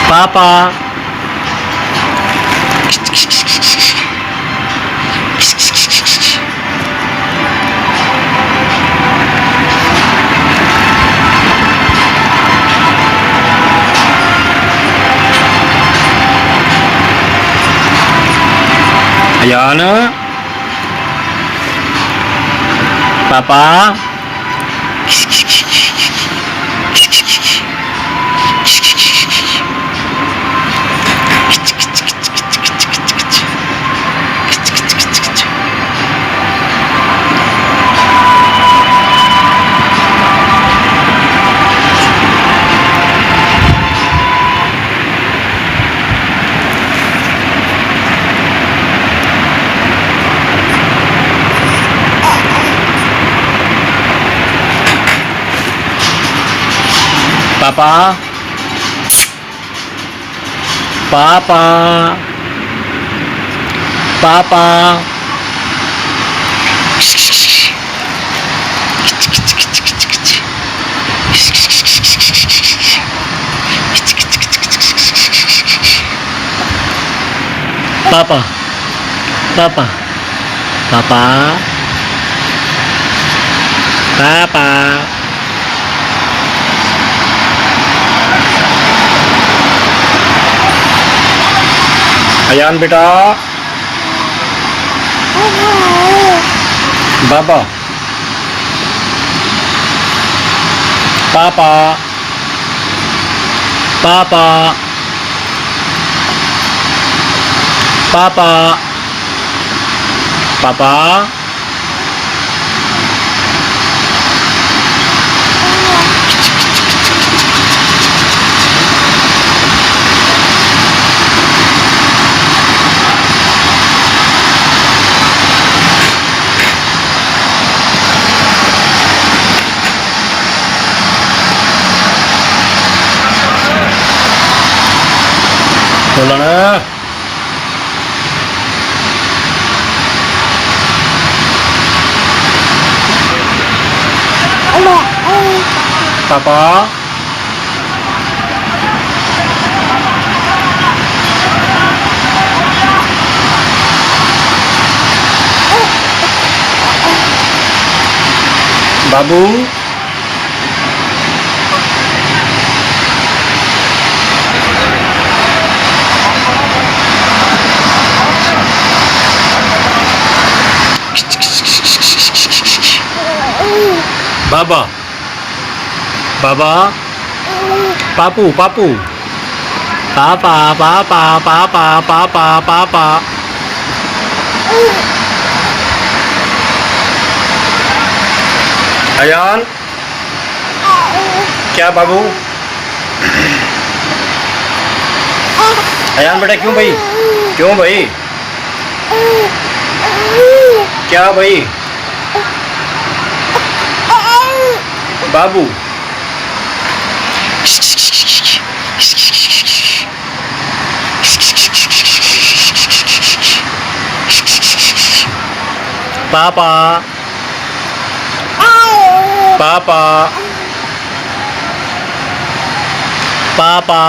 पापा अयान पापा पापा पापा पापा पापा पापा पापा पापा अयान बेटा बाबा पापा पापा पापा पापा बोला ना पापा बाबू बाबा बाबा पापू पापू पापा पापा पापा पापा पापा अयान क्या बाबू अयान बेटा क्यों भाई क्यों भाई क्या भाई बाबू पापा पापा पापा